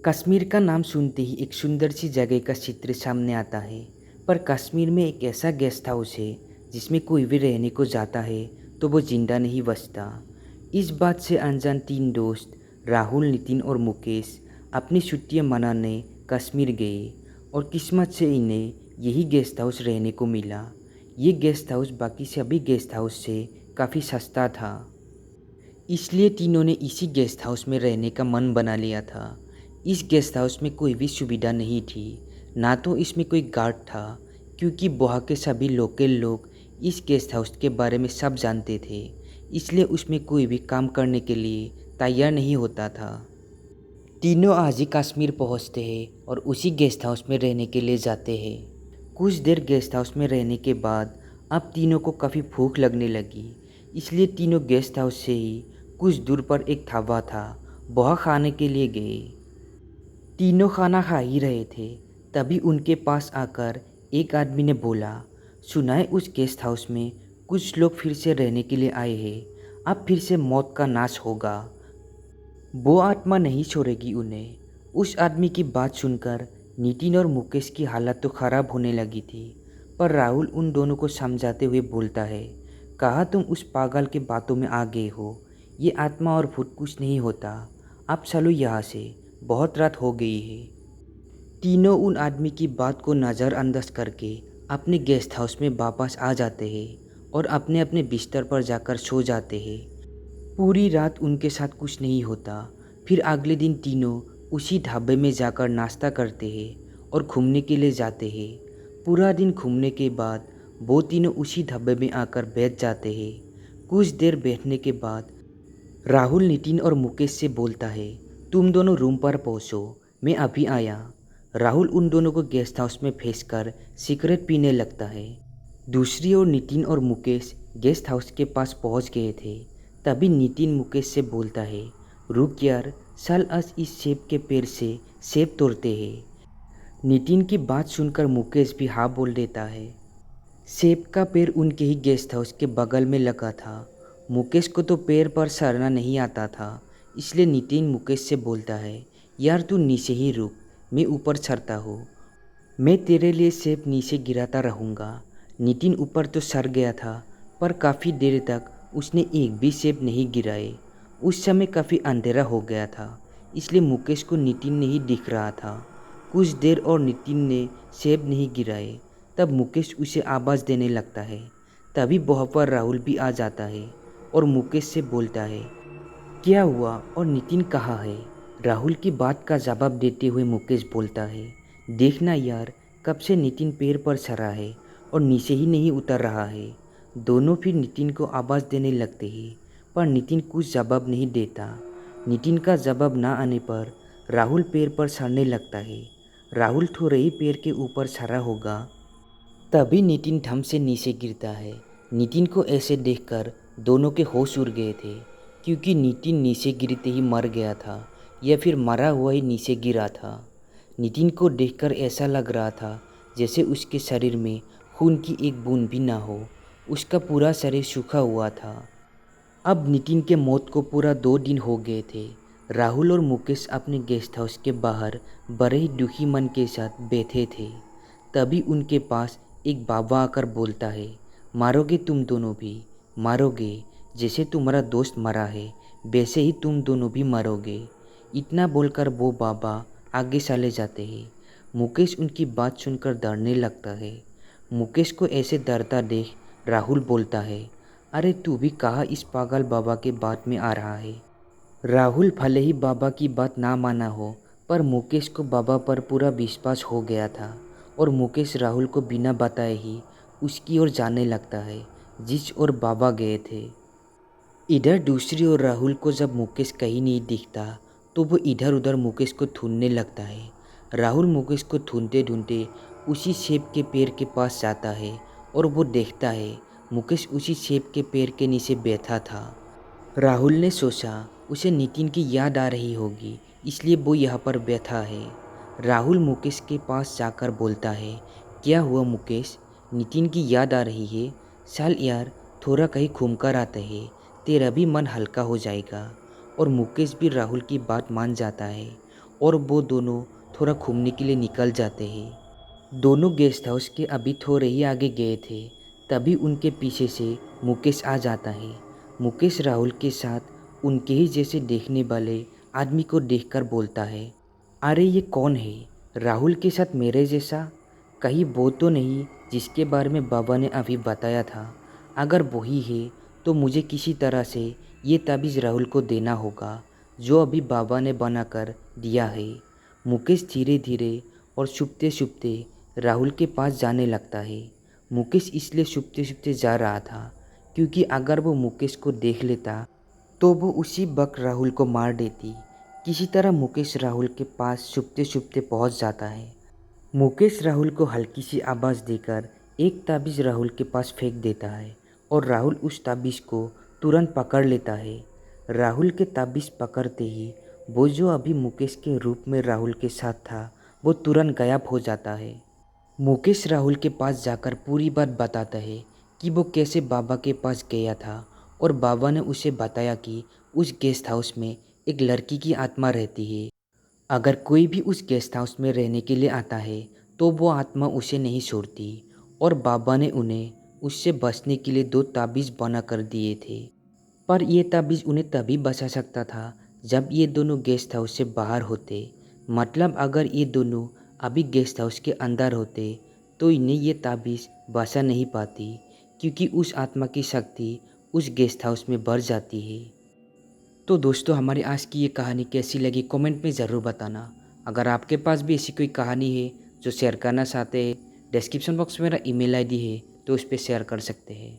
कश्मीर का नाम सुनते ही एक सुंदर सी जगह का चित्र सामने आता है। पर कश्मीर में एक ऐसा गेस्ट हाउस है जिसमें कोई भी रहने को जाता है तो वो जिंदा नहीं बचता। इस बात से अनजान तीन दोस्त राहुल, नितिन और मुकेश अपनी छुट्टियां मनाने कश्मीर गए और किस्मत से इन्हें यही गेस्ट हाउस रहने को मिला। ये गेस्ट हाउस बाकी सभी गेस्ट हाउस से काफ़ी सस्ता था, इसलिए तीनों ने इसी गेस्ट हाउस में रहने का मन बना लिया था। इस गेस्ट हाउस में कोई भी सुविधा नहीं थी, ना तो इसमें कोई गार्ड था, क्योंकि वहाँ के सभी लोकल लोग इस गेस्ट हाउस के बारे में सब जानते थे। इसलिए उसमें कोई भी काम करने के लिए तैयार नहीं होता था। तीनों आज ही कश्मीर पहुँचते हैं और उसी गेस्ट हाउस में रहने के लिए जाते हैं। कुछ देर गेस्ट हाउस में रहने के बाद अब तीनों को काफ़ी भूख लगने लगी, इसलिए तीनों गेस्ट हाउस से ही कुछ दूर पर एक ढाबा था, वहाँ खाने के लिए गए। तीनों खाना खा ही रहे थे, तभी उनके पास आकर एक आदमी ने बोला, सुना है उस गेस्ट हाउस में कुछ लोग फिर से रहने के लिए आए हैं, अब फिर से मौत का नाश होगा, वो आत्मा नहीं छोड़ेगी उन्हें। उस आदमी की बात सुनकर नितिन और मुकेश की हालत तो ख़राब होने लगी थी, पर राहुल उन दोनों को समझाते हुए बोलता है, कहा तुम उस पागल के बातों में आ गए हो, ये आत्मा और भूत कुछ नहीं होता, अब चलो यहाँ से, बहुत रात हो गई है। तीनों उन आदमी की बात को नज़रअंदाज करके अपने गेस्ट हाउस में वापस आ जाते हैं और अपने अपने बिस्तर पर जाकर सो जाते हैं। पूरी रात उनके साथ कुछ नहीं होता। फिर अगले दिन तीनों उसी ढाबे में जाकर नाश्ता करते हैं और घूमने के लिए जाते हैं। पूरा दिन घूमने के बाद वो तीनों उसी ढाबे में आकर बैठ जाते हैं। कुछ देर बैठने के बाद राहुल नितिन और मुकेश से बोलता है, तुम दोनों रूम पर पहुँचो, मैं अभी आया। राहुल उन दोनों को गेस्ट हाउस में भेजकर सिगरेट पीने लगता है। दूसरी ओर नितिन और मुकेश गेस्ट हाउस के पास पहुंच गए थे। तभी नितिन मुकेश से बोलता है, रुक यार, चल आज इस सेब के पेड़ से सेब तोड़ते हैं। नितिन की बात सुनकर मुकेश भी हाँ बोल देता है। सेब का पेड़ उनके ही गेस्ट हाउस के बगल में लगा था। मुकेश को तो पेड़ पर चढ़ना नहीं आता था, इसलिए नितिन मुकेश से बोलता है, यार तू नीचे ही रुक, मैं ऊपर चढ़ता हूँ, मैं तेरे लिए सेब नीचे गिराता रहूँगा। नितिन ऊपर तो सर गया था, पर काफ़ी देर तक उसने एक भी सेब नहीं गिराए। उस समय काफ़ी अंधेरा हो गया था, इसलिए मुकेश को नितिन नहीं दिख रहा था। कुछ देर और नितिन ने सेब नहीं गिराए, तब मुकेश उसे आवाज़ देने लगता है। तभी वहाँ पर राहुल भी आ जाता है और मुकेश से बोलता है, क्या हुआ और नितिन कहाँ है। राहुल की बात का जवाब देते हुए मुकेश बोलता है, देखना यार, कब से नितिन पेड़ पर चढ़ा है और नीचे ही नहीं उतर रहा है। दोनों फिर नितिन को आवाज़ देने लगते हैं, पर नितिन कुछ जवाब नहीं देता। नितिन का जवाब ना आने पर राहुल पेड़ पर चढ़ने लगता है। राहुल थोड़े ही पेड़ के ऊपर चढ़ा होगा, तभी नितिन धम से नीचे गिरता है। नितिन को ऐसे देखकर दोनों के होश उड़ गए थे, क्योंकि नितिन नीचे गिरते ही मर गया था या फिर मरा हुआ ही नीचे गिरा था। नितिन को देखकर ऐसा लग रहा था जैसे उसके शरीर में खून की एक बूंद भी ना हो, उसका पूरा शरीर सूखा हुआ था। अब नितिन के मौत को पूरा 2 दिन हो गए थे। राहुल और मुकेश अपने गेस्ट हाउस के बाहर बड़े ही दुखी मन के साथ बैठे थे। तभी उनके पास एक बाबा आकर बोलता है, मारोगे तुम दोनों भी, मारोगे, जैसे तुम्हारा दोस्त मरा है वैसे ही तुम दोनों भी मरोगे। इतना बोलकर वो बाबा आगे चले जाते हैं। मुकेश उनकी बात सुनकर डरने लगता है। मुकेश को ऐसे डरता देख राहुल बोलता है, अरे तू भी कहाँ इस पागल बाबा के बात में आ रहा है। राहुल भले ही बाबा की बात ना माना हो, पर मुकेश को बाबा पर पूरा विश्वास हो गया था और मुकेश राहुल को बिना बताए ही उसकी ओर जाने लगता है जिस ओर बाबा गए थे। इधर दूसरी ओर राहुल को जब मुकेश कहीं नहीं दिखता तो वो इधर उधर मुकेश को ढूंढने लगता है। राहुल मुकेश को ढूंढते ढूंढते उसी सेब के पेड़ के पास जाता है और वो देखता है मुकेश उसी सेब के पेड़ के नीचे बैठा था। राहुल ने सोचा उसे नितिन की याद आ रही होगी, इसलिए वो यहाँ पर बैठा है। राहुल मुकेश के पास जाकर बोलता है, क्या हुआ मुकेश, नितिन की याद आ रही है, चल यार थोड़ा कहीं घूम कर आते हैं, तेरा भी मन हल्का हो जाएगा। और मुकेश भी राहुल की बात मान जाता है और वो दोनों थोड़ा घूमने के लिए निकल जाते हैं। दोनों गेस्ट हाउस के अभी थोड़े ही आगे गए थे, तभी उनके पीछे से मुकेश आ जाता है। मुकेश राहुल के साथ उनके ही जैसे देखने वाले आदमी को देखकर बोलता है, अरे ये कौन है? राहुल के साथ मेरे जैसा? कहीं वो तो नहीं जिसके बारे में बाबा ने अभी बताया था? अगर वही है तो मुझे किसी तरह से ये ताबीज़ राहुल को देना होगा, जो अभी बाबा ने बनाकर दिया है। मुकेश धीरे धीरे और छुपते छुपते राहुल के पास जाने लगता है। मुकेश इसलिए छुपते छुपते जा रहा था क्योंकि अगर वो मुकेश को देख लेता तो वो उसी वक्त राहुल को मार देती। किसी तरह मुकेश राहुल के पास छुपते छुपते पहुंच जाता है। मुकेश राहुल को हल्की सी आवाज़ देकर एक ताबीज़ राहुल के पास फेंक देता है और राहुल उस ताबीज़ को तुरंत पकड़ लेता है। राहुल के ताबीज़ पकड़ते ही वो जो अभी मुकेश के रूप में राहुल के साथ था, वो तुरंत गायब हो जाता है। मुकेश राहुल के पास जाकर पूरी बात बताता है कि वो कैसे बाबा के पास गया था और बाबा ने उसे बताया कि उस गेस्ट हाउस में एक लड़की की आत्मा रहती है। अगर कोई भी उस गेस्ट हाउस में रहने के लिए आता है तो वो आत्मा उसे नहीं छोड़ती और बाबा ने उन्हें उससे बचने के लिए 2 ताबीज़ बना कर दिए थे। पर ये ताबीज़ उन्हें तभी बचा सकता था जब ये दोनों गेस्ट हाउस से बाहर होते। मतलब अगर ये दोनों अभी गेस्ट हाउस के अंदर होते तो इन्हें ये ताबीज़ बचा नहीं पाती, क्योंकि उस आत्मा की शक्ति उस गेस्ट हाउस में बढ़ जाती है। तो दोस्तों, हमारी आज की ये कहानी कैसी लगी कमेंट में ज़रूर बताना। अगर आपके पास भी ऐसी कोई कहानी है जो शेयर करना चाहते हैं, डिस्क्रिप्शन बॉक्स में मेरा ईमेल आईडी है, तो उस पर शेयर कर सकते हैं।